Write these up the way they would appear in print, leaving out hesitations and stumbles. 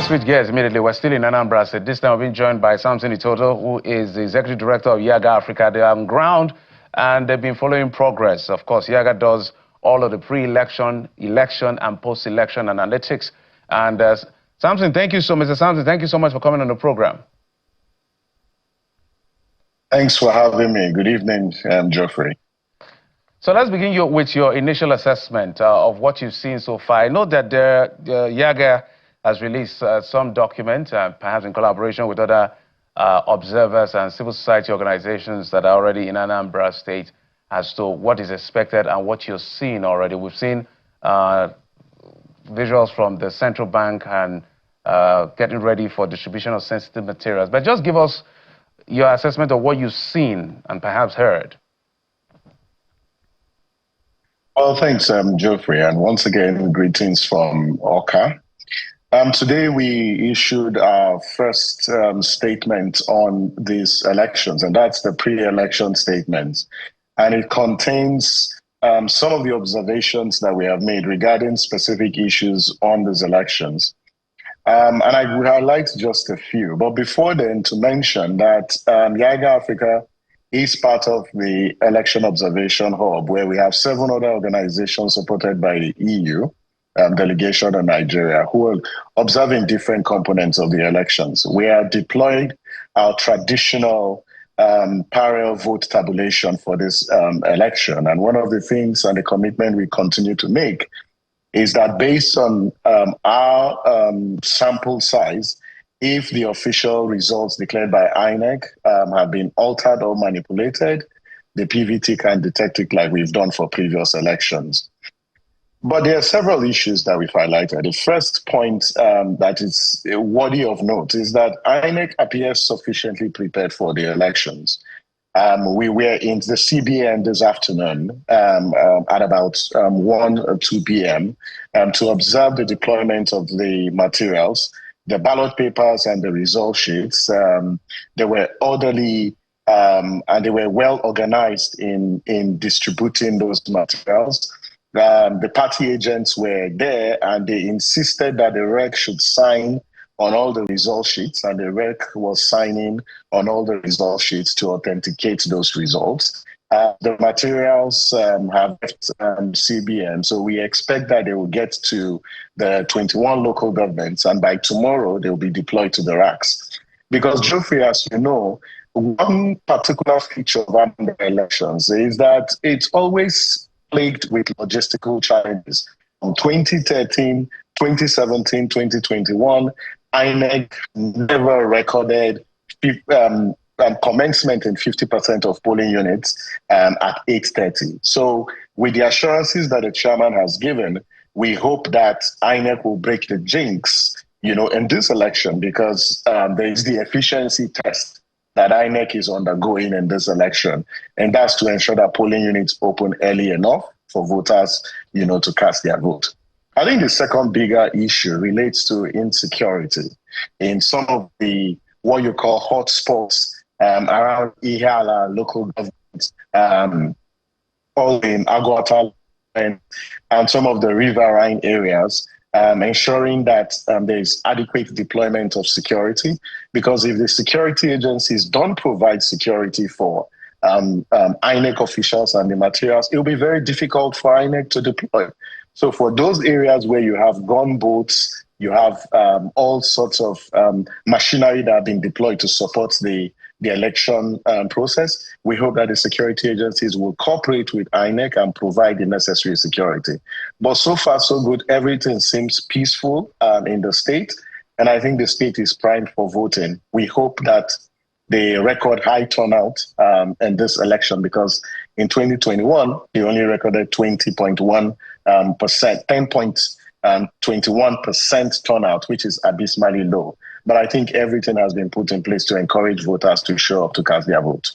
switch gears immediately. We're still in Anambra. So this time we've been joined by Samson Itoto, who is the Executive Director of Yiaga Africa. They are on ground and they've been following progress. Of course, Yiaga does all of the pre-election, election, and post-election analytics. And Samson, thank you so much. Mr. Samson, thank you so much for coming on the program. Thanks for having me. Good evening, Geoffrey. So let's begin with your initial assessment of what you've seen so far. I know that Yiaga has released some documents, perhaps in collaboration with other observers and civil society organizations that are already in Anambra State, as to what is expected and what you're seeing already. We've seen visuals from the central bank and getting ready for distribution of sensitive materials. But just give us your assessment of what you've seen and perhaps heard. Well, thanks, Geoffrey, and once again, greetings from Oka. Today, we issued our first statement on these elections, and that's the pre-election statement. And it contains some of the observations that we have made regarding specific issues on these elections. And I would highlight just a few. But before then, to mention that Yiaga Africa is part of the Election Observation Hub, where we have 7 other organizations supported by the EU delegation in Nigeria, who are observing different components of the elections. We are deployed our traditional parallel vote tabulation for this election. And one of the things and the commitment we continue to make is that based on our sample size, if the official results declared by INEC have been altered or manipulated, the PVT can detect it like we've done for previous elections. But there are several issues that we've highlighted. The first point that is worthy of note is that INEC appears sufficiently prepared for the elections. We were in the CBN this afternoon at about 1 or 2 p.m. To observe the deployment of the materials, the ballot papers and the result sheets. They were orderly and they were well organized in distributing those materials. The party agents were there and they insisted that the REC should sign on all the result sheets, and the REC was signing on all the result sheets to authenticate those results. The materials have left CBN, so we expect that they will get to the 21 local governments, and by tomorrow they will be deployed to the racks. Because, Geoffrey, as you know, one particular feature of Anambra elections is that it's always plagued with logistical challenges. From 2013, 2017, 2021, INEC never recorded commencement in 50% of polling units at 8:30. So with the assurances that the chairman has given, we hope that INEC will break the jinx, in this election, because there is the efficiency test that INEC is undergoing in this election. And that's to ensure that polling units open early enough for voters, to cast their vote. I think the second bigger issue relates to insecurity in some of the, what you call hotspots around Ihala local governments, all in Agwata and some of the riverine areas, ensuring that there's adequate deployment of security. Because if the security agencies don't provide security for INEC officials and the materials, it will be very difficult for INEC to deploy. So for those areas where you have gunboats, you have all sorts of machinery that have been deployed to support the election process, we hope that the security agencies will cooperate with INEC and provide the necessary security. But so far, so good. Everything seems peaceful in the state, and I think the state is primed for voting. We hope that they record high turnout in this election, because in 2021, they only recorded 20.1%, 10.21% turnout, which is abysmally low. But I think everything has been put in place to encourage voters to show up to cast their vote.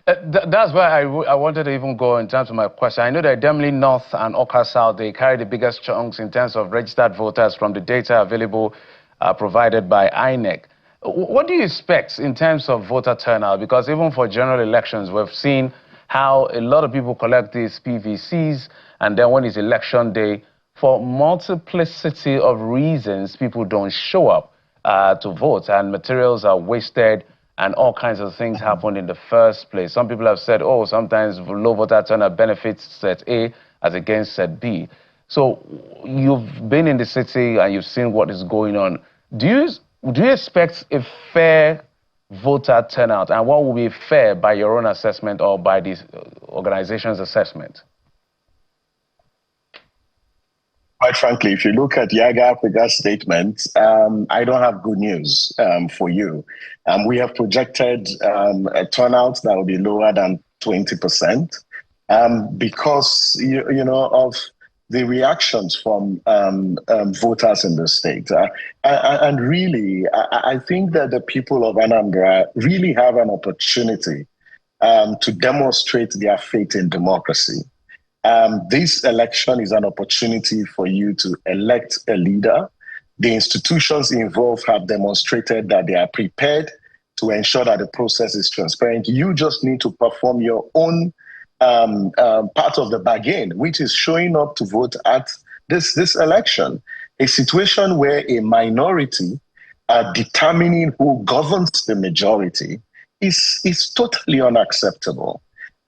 That's why I wanted to even go in terms of my question. I know that Demley North and Oka South, they carry the biggest chunks in terms of registered voters from the data available provided by INEC. What do you expect in terms of voter turnout? Because even for general elections, we've seen how a lot of people collect these PVCs, and then when it's election day, for multiplicity of reasons, people don't show up. to vote, and materials are wasted, and all kinds of things happen in the first place. Some people have said, oh, sometimes low voter turnout benefits set A as against set B. So you've been in the city and you've seen what is going on. Do you expect a fair voter turnout, and what will be fair by your own assessment or by the organization's assessment? Quite frankly, if you look at Yiaga Africa's statement, I don't have good news for you. We have projected a turnout that will be lower than 20% because you know of the reactions from voters in the state. And really, I think that the people of Anambra really have an opportunity to demonstrate their faith in democracy. This election is an opportunity for you to elect a leader. The institutions involved have demonstrated that they are prepared to ensure that the process is transparent. You just need to perform your own part of the bargain, which is showing up to vote at this election. A situation where a minority are determining who governs the majority is totally unacceptable.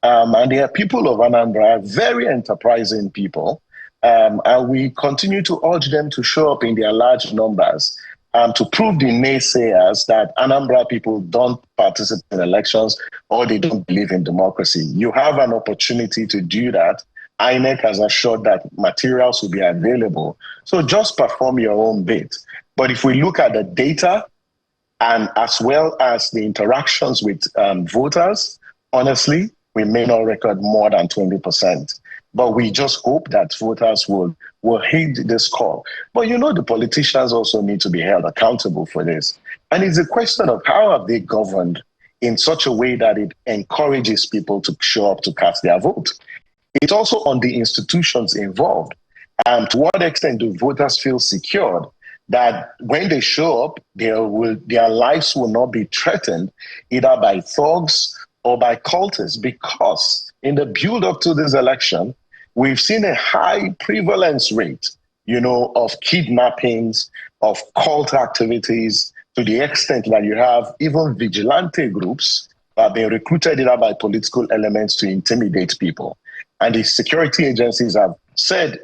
And there are people of Anambra, very enterprising people, and we continue to urge them to show up in their large numbers to prove the naysayers that Anambra people don't participate in elections or they don't believe in democracy. You have an opportunity to do that. INEC has assured that materials will be available. So just perform your own bit. But if we look at the data and as well as the interactions with voters, honestly, we may not record more than 20%. But we just hope that voters will heed this call. But you know, the politicians also need to be held accountable for this. And it's a question of how have they governed in such a way that it encourages people to show up to cast their vote. It's also on the institutions involved. And to what extent do voters feel secured that when they show up, their lives will not be threatened either by thugs or by cultists? Because in the build-up to this election, we've seen a high prevalence rate, you know, of kidnappings, of cult activities, to the extent that you have even vigilante groups that have been recruited either by political elements to intimidate people. And the security agencies have said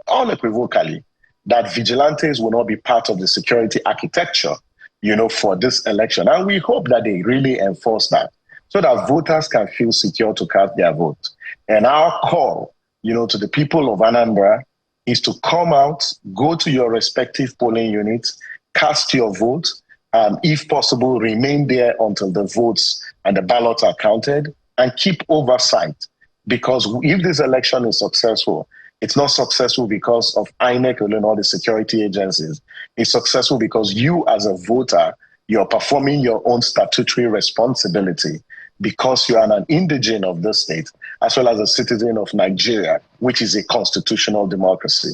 unequivocally that vigilantes will not be part of the security architecture, you know, for this election. And we hope that they really enforce that so that voters can feel secure to cast their vote. And our call, you know, to the people of Anambra is to come out, go to your respective polling units, cast your vote, if possible, remain there until the votes and the ballots are counted, and keep oversight. Because if this election is successful, it's not successful because of INEC or all the security agencies. It's successful because you as a voter, you're performing your own statutory responsibility because you are an indigene of this state, as well as a citizen of Nigeria, which is a constitutional democracy.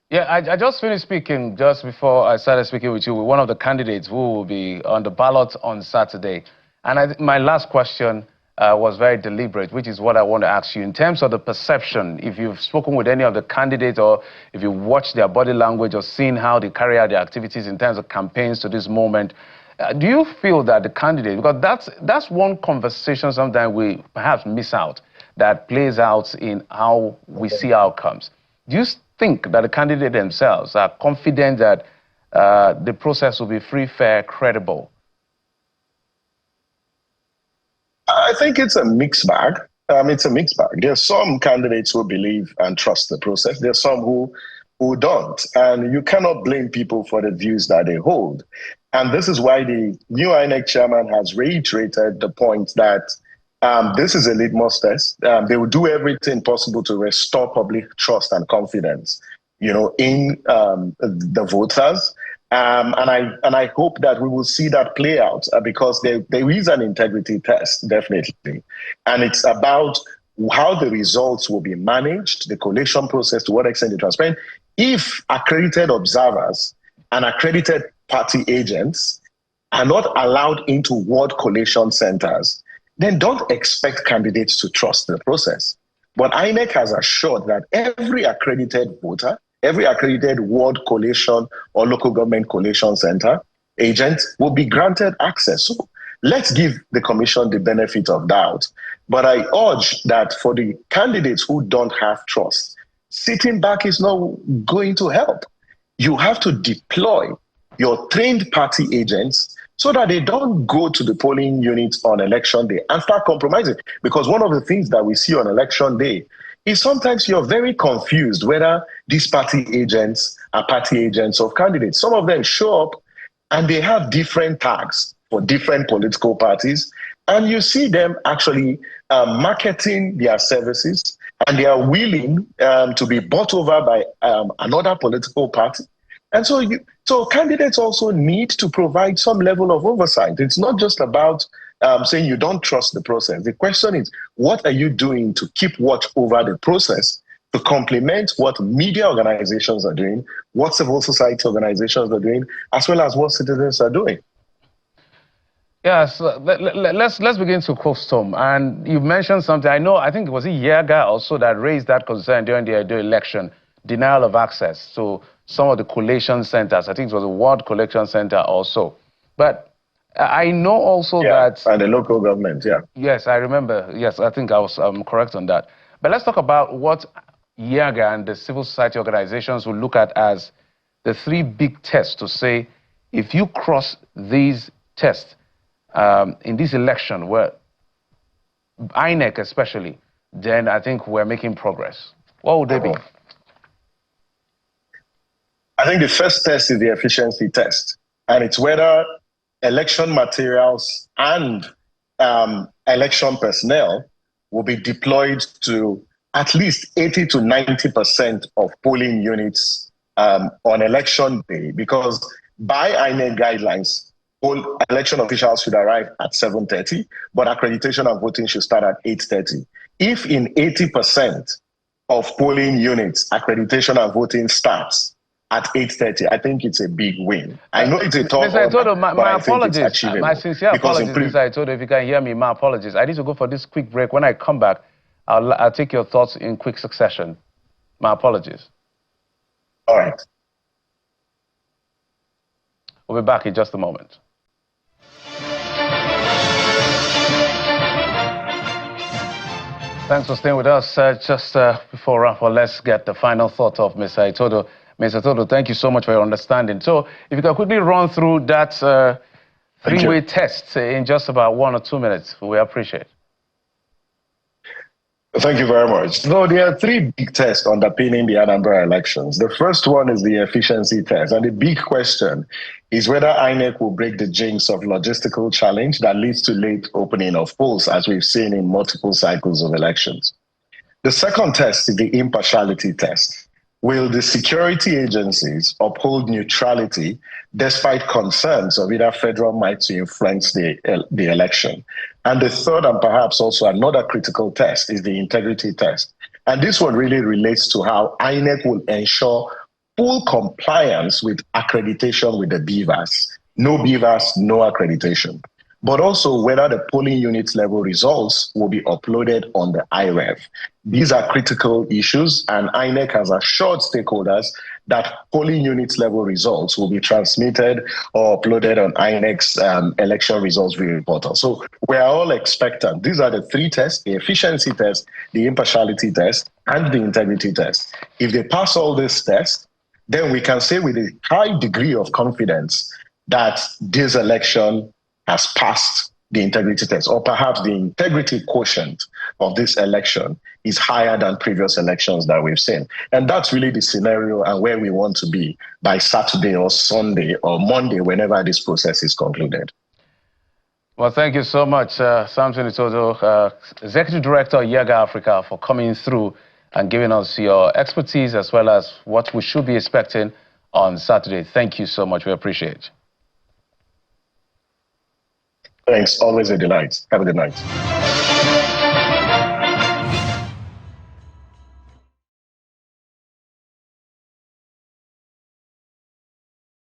Yeah, I just finished speaking just before I started speaking with you with one of the candidates who will be on the ballot on Saturday. And my last question was very deliberate, which is what I want to ask you. In terms of the perception, if you've spoken with any of the candidates or if you watch their body language or seen how they carry out their activities in terms of campaigns to this moment, do you feel that the candidate, because that's one conversation sometimes we perhaps miss out, that plays out in how we see outcomes. Do you think that the candidate themselves are confident that the process will be free, fair, credible? I think it's a mixed bag. It's a mixed bag. There are some candidates who believe and trust the process. There are some who don't. And you cannot blame people for the views that they hold. And this is why the new INEC chairman has reiterated the point that this is a litmus test. They will do everything possible to restore public trust and confidence, you know, in the voters. And I hope that we will see that play out because there is an integrity test, definitely. And it's about how the results will be managed, the collation process, to what extent it's transparent. If accredited observers and accredited party agents are not allowed into ward collation centers, then don't expect candidates to trust the process. But INEC has assured that every accredited voter, every accredited ward collation or local government collation center agents will be granted access. So let's give the commission the benefit of doubt. But I urge that for the candidates who don't have trust, sitting back is not going to help. You have to deploy your trained party agents so that they don't go to the polling units on election day and start compromising. Because one of the things that we see on election day is sometimes you're very confused whether these party agents are party agents of candidates. Some of them show up and they have different tags for different political parties, and you see them actually marketing their services, and they are willing to be bought over by another political party. And so candidates also need to provide some level of oversight. It's not just about saying you don't trust the process. The question is, what are you doing to keep watch over the process, to complement what media organizations are doing, what civil society organizations are doing, as well as what citizens are doing? Yes, let's begin to quote Tom. And you've mentioned something. I think it was Yiaga also that raised that concern during the election, denial of access to some of the collation centers. I think it was a World Collection Center also. But I know also that... and the local government, yeah. Yes, I remember. Yes, I think I was correct on that. But let's talk about what Yiaga and the civil society organizations will look at as the three big tests to say, if you cross these tests in this election, where INEC especially, then I think we're making progress. What would they be? I think the first test is the efficiency test, and it's whether election materials and election personnel will be deployed to at least 80 to 90% of polling units on election day, because by INEC guidelines, all election officials should arrive at 7:30, but accreditation and voting should start at 8:30. If in 80% of polling units, accreditation and voting starts at 8:30, I think it's a big win. I know it's a tall order, my apologies. My sincere apologies, Mr. Aitodo, if you can hear me, my apologies. I need to go for this quick break. When I come back, I'll take your thoughts in quick succession. My apologies. All right. We'll be back in just a moment. Thanks for staying with us. Just before wrap-up, let's get the final thought of Mr. Aitodo. Mr. Aitodo, thank you so much for your understanding. So if you can quickly run through that three-way test in just about 1 or 2 minutes, we appreciate it. Thank you very much. So there are three big tests underpinning the Anambra elections. The first one is the efficiency test. And the big question is whether INEC will break the jinx of logistical challenge that leads to late opening of polls, as we've seen in multiple cycles of elections. The second test is the impartiality test. Will the security agencies uphold neutrality despite concerns of either federal might to influence the election? And the third, and perhaps also another critical test, is the integrity test. And this one really relates to how INEC will ensure full compliance with accreditation with the BVAS. No BVAS, no accreditation. But also whether the polling unit level results will be uploaded on the IREV. These are critical issues, and INEC has assured stakeholders that polling unit level results will be transmitted or uploaded on INEC's election results viewing portal. So we are all expectant. These are the three tests: the efficiency test, the impartiality test, and the integrity test. If they pass all these tests, then we can say with a high degree of confidence that this election has passed the integrity test, or perhaps the integrity quotient of this election is higher than previous elections that we've seen. And that's really the scenario and where we want to be by Saturday or Sunday or Monday, whenever this process is concluded. Well, thank you so much, Samson Aitodo, Executive Director of Yiaga Africa, for coming through and giving us your expertise as well as what we should be expecting on Saturday. Thank you so much. We appreciate it. Thanks. Always a delight. Have a good night.